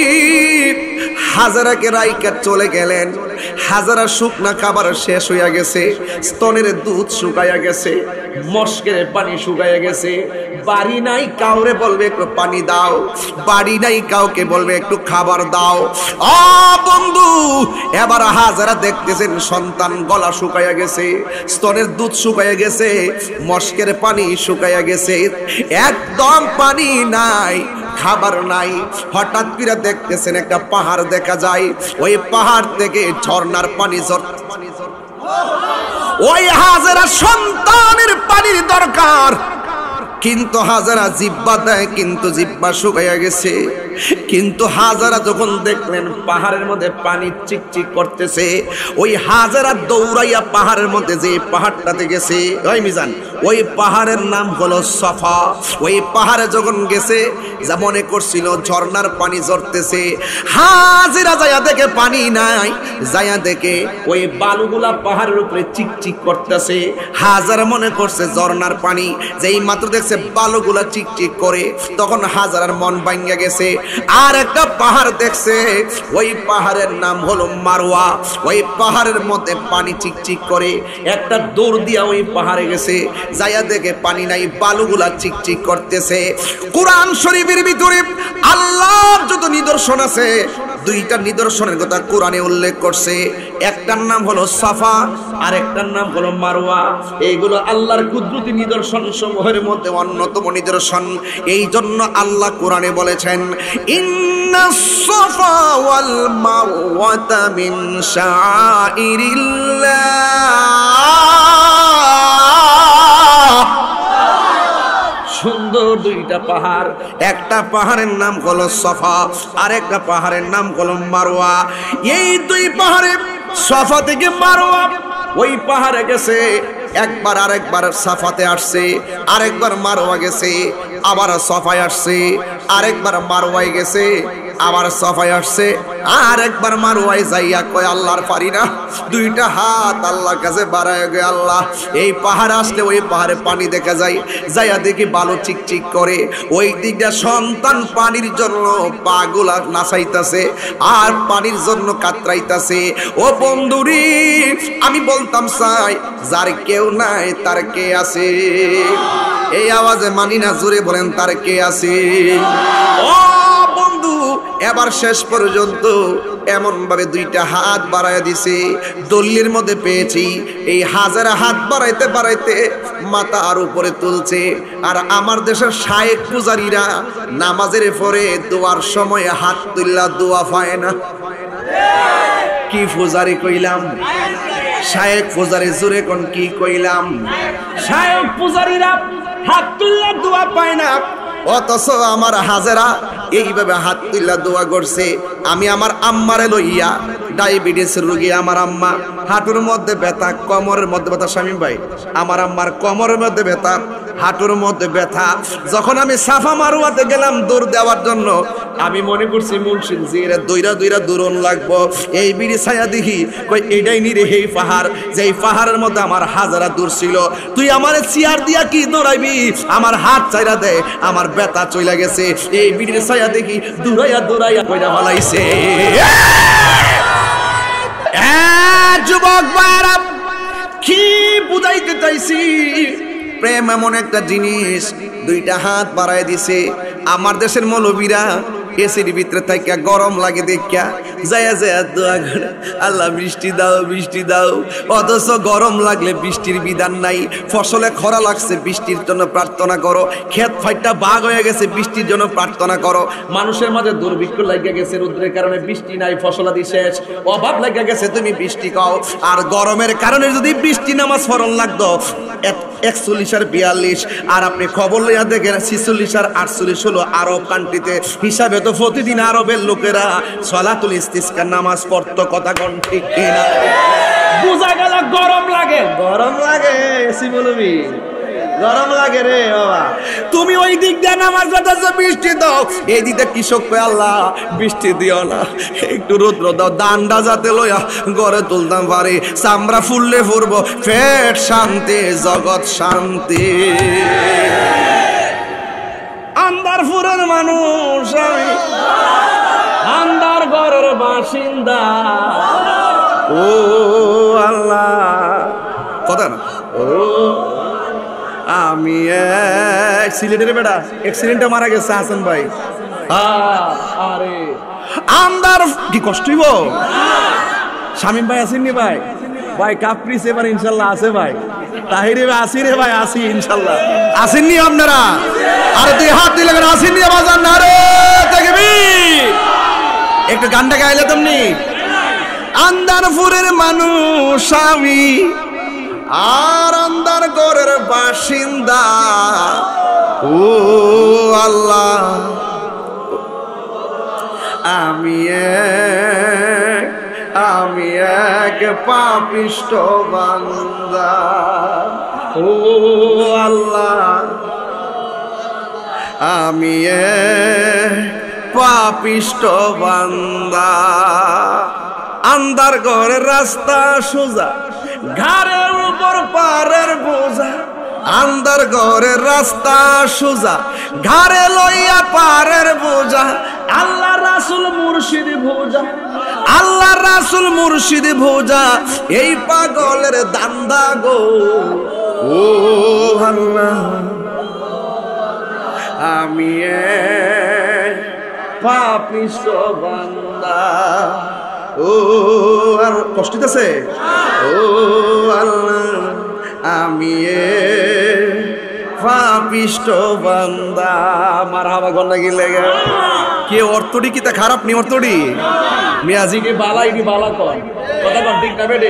হাজারাকে রাইকা চলে গেলেন। হাজারা শুকনা খাবার শেষ হইয়া গেছে, স্তনের দুধ শুকাইয়া গেছে, মস্কের পানি শুকাইয়া গেছে। বাড়ি নাই কাউরে বলবে একটু পানি দাও, বাড়ি নাই কাউকে বলবে একটু খাবার দাও। ও বন্ধু, এবার হাজারা দেখতেছেন সন্তান গলা শুকাইয়া গেছে, স্তনের দুধ শুকাইয়া গেছে, মস্কের পানি শুকাইয়া গেছে, একদম পানি নাই, খাবার নাই। হঠাৎ করে দেখতেছেন একটা পাহাড় দেখা যায়, ওই পাহাড় থেকে ঝর্ণার পানি ঝরছে। ওই হাজারা সন্তানের পানির দরকার, কিন্তু হাজারা জিব্বা দেয়, কিন্তু জিব্বা শুকাইয়া গেছে। কিন্তু হাজারা যখন দেখলেন পাহাড়ের মধ্যে পানি চিকচিক করতেছে, ওই হাজারা দৌড়াইয়া পাহাড়ের মধ্যে যে পাহাড়টাতে গেছে, ওই মিজান, ওই পাহাড়ের নাম হলো সফা। ওই পাহাড়ে যখন গেছে যা মনে করছিল ঝর্ণার পানি ঝরতেছে, হাজারা যায়া দেখে পানি নাই, যায়া দেখে ওই বালুগুলা পাহাড়ের উপরে চিকচিক করতেছে। হাজারা মনে করছে ঝর্ণার পানি, যেই মাত্র দেখছে বালুগুলা চিকচিক করে, তখন হাজারার মন ভাঙ্গা গেছে। আর একটা পাহাড় দেখছে, ওই পাহাড়ের নাম হলো মারওয়া। ওই পাহাড়ের মধ্যে পানি চিকচিক করে, একটা দৌড় দিয়া ওই পাহাড়ে গেছে, যাইয়া দেখে পানি নাই, বালুগুলা চিকচিক করতেছে। কোরআন শরীফের ভিতরে আল্লাহর যত নিদর্শন আছে, দুইটা নিদর্শনের কথা কোরআনে উল্লেখ করছে। একটার নাম হলো সাফা, আর একটার নাম হলো মারওয়া। এইগুলো আল্লাহর কুদরতি নিদর্শন সমূহের মধ্যে অন্যতম নিদর্শন। এই জন্য আল্লাহ কোরআনে বলেছেন, ইন্নাস সাফা ওয়াল মারওয়াতা মিন শাআইরিল্লাহ। সুন্দর দুইটা পাহাড়, একটা পাহাড়ের নাম হলো সফা, আর একটা পাহাড়ের নাম হলো মারওয়া। এই দুই পাহাড়ে, সফা থেকে মারওয়া, ওই পাহাড়ে গেছে একবার, আরেকবার সাফাতে আসছে, আরেকবার মারওয়া গেছে, আবার সফায় আসছে, আরেকবার মারওয়ায় গেছে, আবার সফায় আসছে, আর একবার মারওয়ায় যাইয়া কয় আল্লাহর পারি না, দুইটা হাত আল্লাহর কাছে বাড়ায় গে আল্লাহ, এই পাহাড় আসলে ওই পাহাড়ে পানি দেখা যায়, যাইয়া দেখি বালু চিকচিক করে, ওই দিকটা সন্তান পানির জন্য পাগুলা নাচাইতাছে আর পানির জন্য কাতরাইতাছে। ও বন্ধুরি, আমি বলতাম চাই যার কেউ নাই তার কে আছে? এই আওয়াজে মানি না, জোরে বলেন তার কে আছে? ও বন্ধু, এবার শেষ পর্যন্ত এমন ভাবে দুইটা হাত বাড়াইয়া দিছে, দলিলের মধ্যে পেয়েছি এই হাজারা হাত বাড়াইতে বাড়াইতে মাথা আর উপরে তুলছে। আর আমার দেশের শায়েখ পূজারীরা নামাজের পরে দোয়ার সময় হাত তুললা দোয়া পায় না। কি পূজারি কইলাম? শায়েখ পূজারি, জোরে কোন কি কইলাম? শায়েখ পূজারীরা হাত তুললা দোয়া পায় না, অথচ আমার হাজারা এইভাবে হাত তুললা দোয়া করছে। আমি আমার আম্মারে লইয়া, ডায়াবেটিস রোগী আমার আম্মা, হাঁটুর মধ্যে ব্যথা, কোমরের মধ্যে ব্যথা, শামীম ভাই আমার আম্মার কোমরের মধ্যে ব্যথা, হাঁটুর মধ্যে ব্যথা। যখন আমি সাফা মারওয়াতে গেলাম দৌড় দেওয়ার জন্য, আমি মনে করছি মুনশিন জিরা দইরা দইরা দূরন লাগবো, এই বিড়ি ছায়া দেখি কই এটাই নিরে এই পাহাড়, যেই পাহাড়ের মধ্যে আমার হাজারা দূর ছিল, তুই আমার চেয়ার দিয়া কি দৌড়াইবি? আমার হাত চাইরা দে, আমার ব্যথা চইলা গেছে। এই বিড়ির ছায়া দেখি দৌড়াইয়া দৌড়াইয়া কইরা ফলাইছে। যুবক ভাইরা, কি বুঝাইতে চাইছি? প্রেম এমন একটা জিনিস, দুইটা হাত বাড়ায় দিছে। আমার দেশের মৌলবীরা এসির ভিতরে থাইকা গরম লাগে দেখা যায়া যায়া দোয়া করে আল্লাহ বৃষ্টি দাও বৃষ্টি দাও। অথচ গরম লাগলে বৃষ্টির বিধান নাই। ফসলে খরা লাগছে বৃষ্টির জন্য প্রার্থনা করো। ক্ষেত ফাইটটা বাঘ হয়ে গেছে বৃষ্টির জন্য প্রার্থনা করো। মানুষের মাঝে দুর্ভিক্ষ লাগিয়া গেছে, রৌদ্রের কারণে বৃষ্টি নাই, ফসলাদি শেষ, অভাব লাগিয়া গেছে, তুমি বৃষ্টি খাও। আর গরমের কারণে যদি বৃষ্টি নামাজ ফরন লাগতো 41 আর 42, আর আপনি খবর লইয়া দেখেন 46 আর 48 হলো আরব কান্ট্রিতে। হিসাবে তো প্রতিদিন আরবের লোকেরা সলাতুল ইস্তিসকার নামাজ পড়তো। কথা কোন ঠিক কিনা? বুঝা গেল গরম লাগে, গরম লাগে, এসি বলবি গরম লাগে রে বাবা। তুমি ওই দিক দিয়ে নামাজ পড়তেছো বৃষ্টি দাও, এই দিকে কৃষক কয় আল্লাহ বৃষ্টি দিও না, একটু রৌদ্র দাও, দান্ডা যাতে লইয়া ঘরে তুলতাম পারি, চামড়া ফুললে ফুরবো, পেট শান্তি জগৎ শান্তি। আন্দারপুরের মানুষ আমি, আন্দার ঘরের বাসিন্দা। ও আল্লাহ, কথা না ও আমি এক সিলেটের বেটা, অ্যাক্সিডেন্টে মারা গেছে হাসান ভাই। আরে আমদার কি কষ্ট হইব। শামীম ভাই আসেননি ভাই? ভাই কাপ্রিস এবার ইনশাল্লাহ আছে ভাই। তাহিরে ভাই আসি রে ভাই, আসি ইনশাল্লাহ। আসেননি আপনারা? আরে তুই হাত দিলে আসেননি বাজার না রে তাকবীর। একটু গানটা গাইলে তুমি। আন্দারপুরের মানুষ আমি, আর আন্দার ঘরের বাসিন্দা। ও আল্লাহ, আমি এক পাপিষ্ঠ বান্দা। ও আল্লাহ, আমি এক পাপিষ্ঠ বান্দা। আন্দার ঘরের রাস্তা সোজা, ঘাড়ের উপর পারের বোঝা। আন্দার ঘরের রাস্তা সোজা, ঘাড়ে লইয়া পারের বোঝা। আল্লাহ রাসূল মুর্শিদ ভোজা, আল্লাহ রাসূল মুর্শিদ ভোজা, এই পাগলের দান্দা গো। ও আল্লাহ, আমি এক পাপিষ্ঠ বান্দা। ও আর কষ্ট আছে। ও আল্লাহ, আমি পাপিষ্ঠ বান্দা। মারহাবা গন্না গিলে কে অর্থটি কি তা খারাপ নি? অর্থটি মিয়াজিকে বালাইনি বালা কর, কথা কর ঠিক না বেটে?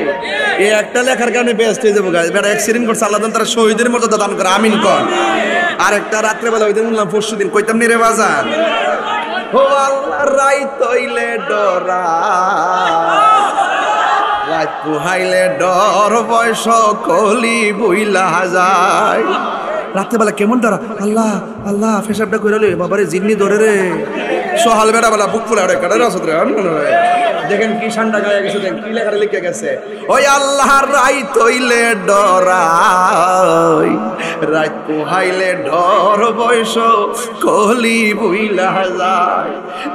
এই একটা লেখার কারণে বেস্ট হয়ে যাবো গাছ। বেটা অ্যাক্সিডেন্ট করছে, আল্লাহ তারা শহীদের মতো দান করে, আমিন কর। আর একটা রাত্রেবেলা ওই দিন বললাম পরশু দিন কইতাম নি রে বাজার। ও আল্লাহ, রাইত হইলে ডরা, রাত পুহাইলে ডর, বয়স কলি বইলা যায়। রাত্রেবেলা কেমন ডরা, আল্লাহ আল্লাহ ফেসাবটা করে রে বাবারে, জিন্নি ধরে রে। সহাল বেড়া বেলা বুক ফুলে আরে কাটারে আসত রে। দেখেন কি ঠান্ডা গায়ে গেছে, দেখেন কি লেখারে লিখে গেছে। ওই আল্লাহ রাইত হইলে ডরাই, রাত পোহাইলে ডর, বয়স কলি বইলা যায়।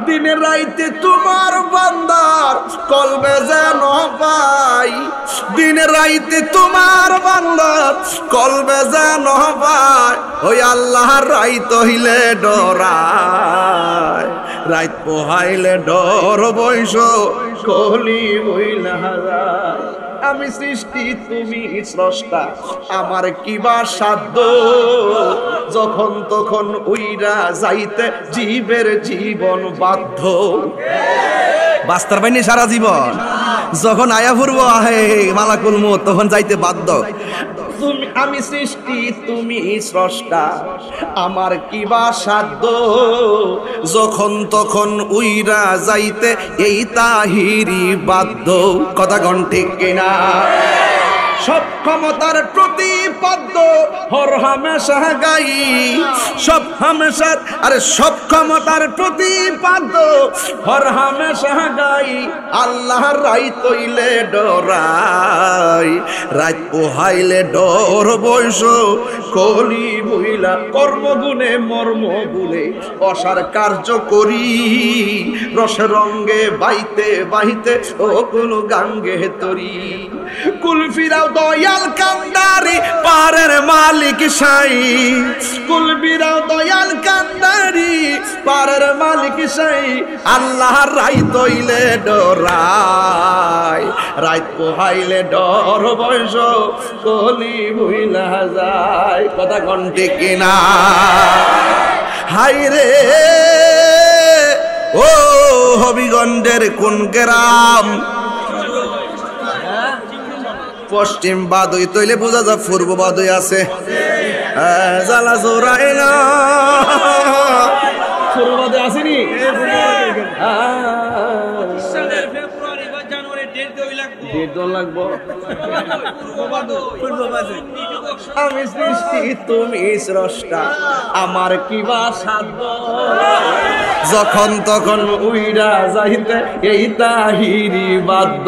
দিনে রাইতে তোমার বান্দার কলবে যেন পাই, দিনে রাইতে তোমার বান্দার কলবে যেন পাই। ওই আল্লাহ রাইত হইলে ডরাই, রাত পোহাইলে ডর, বয়স কলি বইলা যায়। আমি সৃষ্টি তুমি স্রষ্টা, আমার কিবা সাধ্য, যখন তখন উইরা যাইতে জীবের জীবন বাধ্য। বাস্তার বাইনি সারা জীবন, যখন আয়া পূর্ব আহে মালাকুল মউত, তখন যাইতে বাধ্য। তুমি আমি সৃষ্টি তুমি স্রষ্টা, আমার কিবা সাধ্য, যখন তখন উইরা যাইতে এই তাহিরি বাধ্য। কথা গণ ঠিক কিনা? সব ক্ষমতার প্রতিপাদ্য হর হামেশা গাই, সব হামেশার আরে সব ক্ষমতার প্রতিপাদ্য হর হামেশা গাই। আল্লাহ রাইত হইলে ডরাই, রাত পোহাইলে ডর, বয়স কলি বইলা। কর্মগুণে মর্ম গুলে অসার কার্য করি, রসে রঙ্গে বাইতে বাইতে ও কোন গাঙ্গে তরি। কুল ফিরাও দয়াল কান্দারি পারের মালিক সাই কুল ফিরাও দয়াল কান্দারি পারের মালিক সাই আল্লাহর রাই তইলে ডরাই রাত পোহাইলে ডর বয়স কলি ভুইলা যায় কথা কোন ঠিক কিনা হাই রে ও হবিগঞ্জের কোন গ্রাম পশ্চিম বাদই তৈলে বোঝা যায় পূর্ব বাদই আছে জ্বালা জোরাই না পূর্ব বাদই আসেনি আমি সৃষ্টি তুমি স্রষ্টা আমার কি বা সাধ্য যখন তখন উইরা যাইতে এই তাহিরি বাধ্য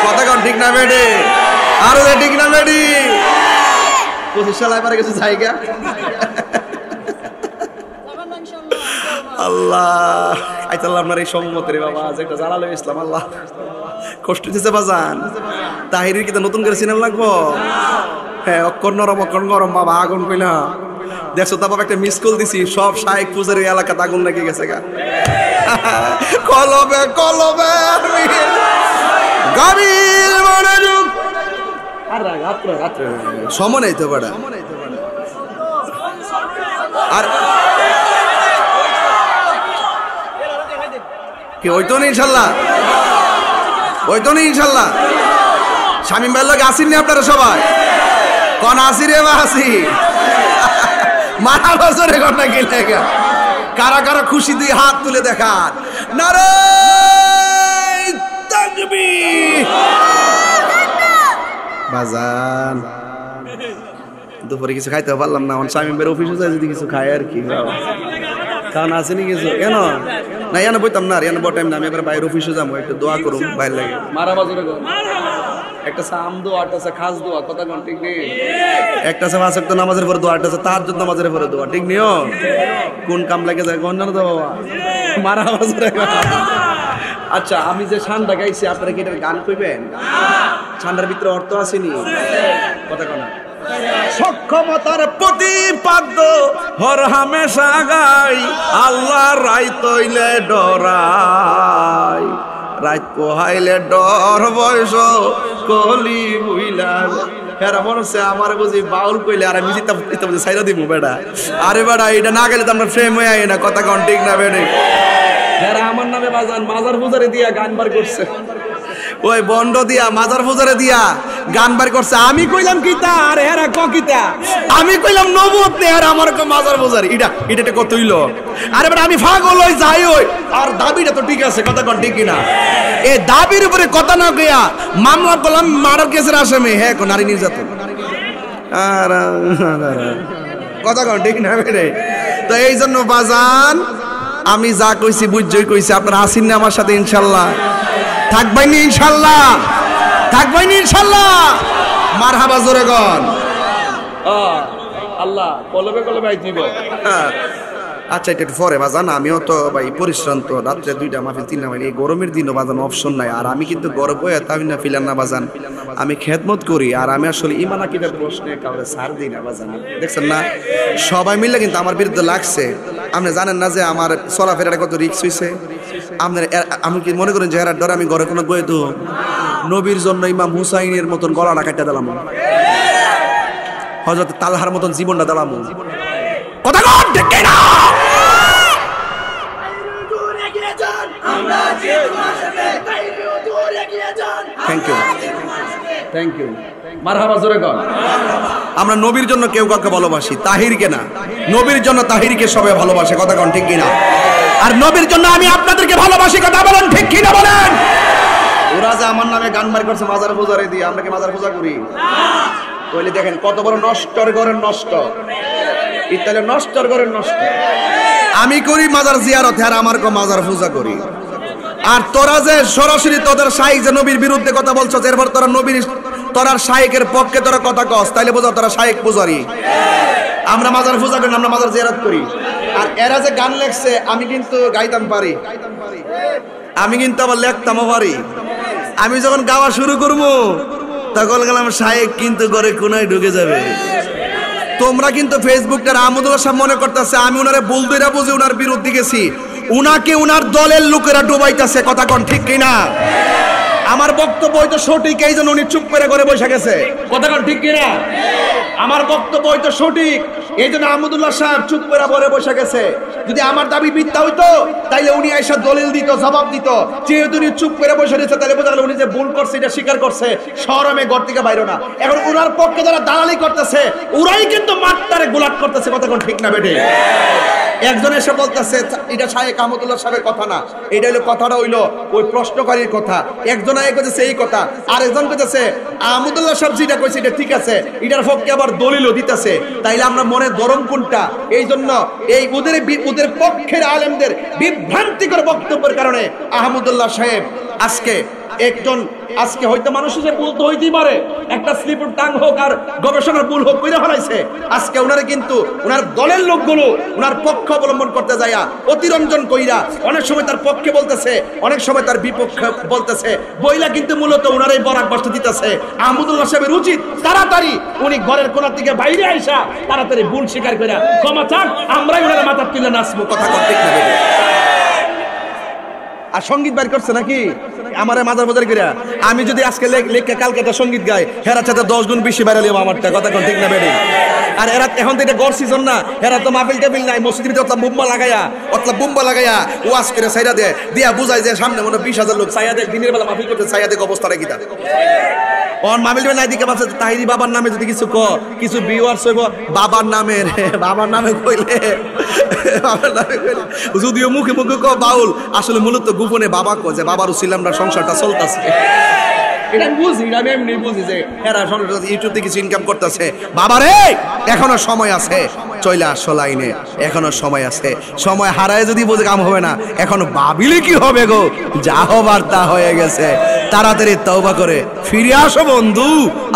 কথা কোন ঠিক না বেডি আরো ঠিক না বেডি 25 সাল এবারে কিছু জায়গা আল্লাহ আইতাল্লাহ আপনার এই সম্মতের বাবা আজ একটা জালাল ইসলাম আল্লাহ কষ্ট দিতে বাজান তাহিরির কি নতুন করে সিনেমা লাগবো হ্যাঁ অক্ষর নরম অক্ষর গরম বাবা আগুন কইলা দেখছো তা বাবা একটা মিস কল দিছি সব শায়েক পূজারি এলাকাতে আগুন লেগে গেছে গা কলবে কলবে গভীর মনোযোগ আর রাত্রে রাত্রে সময় নেই তো বড়া আর কি হইতো না ইনশাল্লাহ হইতো না ইনশাল্লাহ শামীম ভাইয়ের লোক আসেননি আপনারা সবাই কোন আসি রে বা আসি মারা বছরে ঘটনা কি লেখা কারা কারা খুশি দিয়ে হাত তুলে দেখান নারে তাকবীর বাজান দুপুরে কিছু খাইতে পারলাম না শামীম ভাইয়ের অফিসে যায় যদি কিছু খায় আর কি কারণ আসেনি কিছু কেন না এনে বইতাম না এনে বটাইম না আমি এবার বাইরের অফিসে যাবো একটু দোয়া করুন বাইরে লাগে মারা বাজারে একটা সাম দোয়া একটা আছে খাস দোয়া কথা কোন ঠিক নেই একটা আছে পাঁচ ওয়াক্ত নামাজের পরে দোয়া একটা আছে তাহাজ্জুদ নামাজের পরে দোয়া ঠিক নিও কোন কাম লাগে যায় কোন জানো তো বাবা মারা বাজারে আচ্ছা আমি যে শানটা গাইছি আপনারা কি এটার গান কইবেন শানটার ভিতরে অর্থ আসেনি কথা কোন সক্ষমতার প্রতিপাদ্য হর হামেশা গাই আল্লাহ রাই তৈলে ডরাই রাত পোহাইলে ডর বয়স কলি বুইলা হেরা মনছে আমার বুঝি বাউল কইলে আর আমি জিতা বুঝি সাইরা দিব বেটা আরে বেটা এটা না গেলে তো আমরা ফ্রেম হয়ে আই না কথা কোন ঠিক না বেড়ে হেরা আমার নামে বাজান মাজার পূজারে দিয়া গান বার করছে ওই বন্ড দিয়া মাজার পূজারে দিয়া গান বার করছে আমি কইলাম কিতা আর হেরা কিতা আমি কইলাম নবুত নে আর আমার মাজার পূজারি এটা কত হইল আরে বেটা আমি পাগল হই যাই হই আর দাবিটা তো ঠিক আছে কথা কোন ঠিক কিনা এই দাবির উপরে কথা না কইয়া মামলা করলাম মার্ডার কেসের আসামি হ্যাঁ কোন নারী নির্যাতন আর কথা কোন ঠিক না বেরে তো এই জন্য বাজান আমি যা কইছি বুঝজই কইছি আপনারা আসেন না আমার সাথে ইনশাআল্লাহ থাকবেন ইনশাআল্লাহ থাকবেন ইনশাআল্লাহ মারহাবা জোরে গন আল্লাহ কলবে কলবে আইতিব আচ্ছা এটা একটু পরে বাজান আমিও তো ভাই পরিশ্রান্ত রাত্রে 2টা মাহফিল 3টা মাইল এই গরমের দিনও বাজান অপশন নাই আর আমি কিন্তু গরম হয়ে তাই না ফিলান না বাজান আমি খেদমত করি আর আমি আসলে ইমান আকীদার প্রশ্নে কাউরে ছাড় দিই না বাজান দেখছেন না সবাই মিলে কিন্তু আমার বিরুদ্ধে লাগছে আপনি জানেন না যে আমার চলাফেরাটা কত রিস্ক হইছে আপনার আমি কি মনে করেন যে এর ডরে আমি ঘরে কোনো গয়ে তো নবীর জন্য ইমাম হুসাইনের মতন গলাটা কাটা দিলাম হযরত তালহার মতন জীবনটা দিলাম কথা কোন ঠিক না থ্যাংক ইউ মারহাবা জোরে কর আমরা নবীর জন্য কেউ কাউকে ভালোবাসি তাহিরকে না নবীর জন্য তাহিরকে সবাই ভালোবাসে কথা কোন ঠিক কিনা আর নবীর জন্য আমি আপনাদেরকে ভালোবাসি কথা বলেন ঠিক কিনা বলেন ওরা যে আমার নামে গান মার করছে মাজার পূজারে দিয়ে আমরা কি মাজার পূজা করি না কইলে দেখেন কত বড় নষ্টর ঘরের নষ্ট ইতালে নষ্টর ঘরের নষ্ট আমি করি মাজার জিয়ারত আর আমার কো মাজার পূজা করি আর তোরা যে সরাসরি তোদের শাইখ যে নবীর বিরুদ্ধে কথা বলছো এরপর তোরা নবীর তোরার শাইখের পক্ষে তোরা কথা কস তাইলে বোঝা তোরা শাইখ পূজারি আমরা মাজার পূজা করি আমরা মাজার জিয়ারত করি আর এরা যে গান লেখছে আমি কিন্তু গাইতাম পারি আমি কিন্তু আবার লেখতামও পারি আমি যখন গাওয়া শুরু করবো তখন গেলাম শায়েক কিন্তু ঘরে কোনায় ঢুকে যাবে। তোমরা কিন্তু ফেসবুকটার আহমদুল্লাহ সাহেব মনে করতেছে আমি উনারে বলদইরা বুঝে উনার বিরুদ্ধে গেছি, উনাকে উনার দলের লোকেরা ডুবাইতেছে। কথা কোন ঠিক কিনা? আমার বক্তব্য হয়তো সঠিক, এই জন্য উনি চুপ করে ঘরে বসে গেছে। কথা কোন ঠিক কিনা? আমার বক্তব্য হয়তো সঠিক, এই জন্য আহমদুল্লাহ সাহেব চুপ করে ঘরে বসে গেছে। যদি আমার দাবি মিথ্যা হইতো তাইলে উনি আইসা দলিল দিত, জবাব দিত। যেহেতু উনি চুপ করে বসে রয়েছে তাহলে বোঝা গেল উনি যে ভুল করছে এটা স্বীকার করছে, শরমে ঘর থেকে বাইরে না। এখন উনার পক্ষে যারা দালালি করতেছে ওরাই কিন্তু মাঠটারে গোলাট করতেছে। কথা কোন ঠিক না বেটে? একজন এসে বলতেছে এটা শায়েখ আহমদুল্লাহ সাহেবের কথা না, এটা হলো কথাটা হইলো ওই প্রশ্নকারীর কথা। একজন আগে কইতেছে এই কথা, আর একজন কইতেছে আহমদুল্লাহ সাহেব যেটা কইছে এটা ঠিক আছে, এটার পক্ষে আবার দলিলও দিতেছে। তাইলে আমরা মনে ধরম কোনটা? এই জন্য এই ওদের পক্ষের আলেমদের বিভ্রান্তিকর বক্তব্যের কারণে আহমদুল্লাহ সাহেব আজকে হয়তো মানুষের যে ভুল তো হইতেই পারে, একটা স্লিপ টাং হোক আর গবেষণার ভুল হোক কইরা ফেলাইছে। আজকে ওনারে কিন্তু ওনার দলের লোকগুলো ওনার পক্ষ অবলম্বন করতে যায়া অতিরঞ্জন কইরা অনেক সময় তার পক্ষে বলতেছে, অনেক সময় তার বিপক্ষে বলতেছে, বইলা কিন্তু মূলত ওনারাই বরাক বাস্ত দিতেছে। আহমদুল্লাহ সাহেবের উচিত তাড়াতাড়ি উনি ঘরের কোণা থেকে বাইরে আইসা তাড়াতাড়ি ভুল স্বীকার কইরা ক্ষমা চান, আমরাই ওনার মাথা তুলে নাচবো। কথা ঠিক না? আর সঙ্গীত বের করছে নাকি আমারে মাজার বাজার কইরা? আমি যদি আজকে লেখা কালকে একটা সঙ্গীত গাই, হেরা চাতে 10 গুণ বেশি বাইরে লিও আমারটা। কথা কোন ঠিক না বেড়ে? আর এরা এখন তো এটা গড় সিজন না, এরা তো মাহফিল টাফিল নাই, মসজিদের ভিতরে অতলা বুম্বা লাগায়া ওয়াজ করে সাইরা দেয়, দিয়া বুঝায় যে সামনে মনে 20,000 লোক সাইয়া দেখ, দিনের বেলা মাহফিল করতে সাইয়া দেখ অবস্থাটা কি তা অন মাহফিল নাই দিকে ভাবছে তাহিরি বাবার নামে যদি কিছু কিছু ভিউয়ার্স হইব বাবার নামে কইলে যদিও মুখে মুখে বাউল, আসলে মূলত গোপনে বাবা কো যে বাবার উসিলে আমরা সংসারটা চলতেছে। এটা বুঝি, আমি এমনি বুঝি যে এরা ইউটিউব থেকে কিছু ইনকাম করতেছে। বাবারে এখনো সময় আছে, চলে আসো লাইনে, এখনো সময় আছে। সময় হারায় যদি বুঝে কাম হবে না, এখন ভাবিলে কি হবে গো? যা হবার তা হয়ে গেছে। তাড়াতাড়ি তওবা করে ফিরে আসো বন্ধু,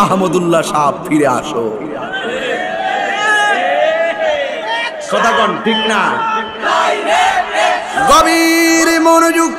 আহমদুল্লাহ সাহেব ফিরে আসো। কথা কোন ঠিক না? গভীর মনোযোগ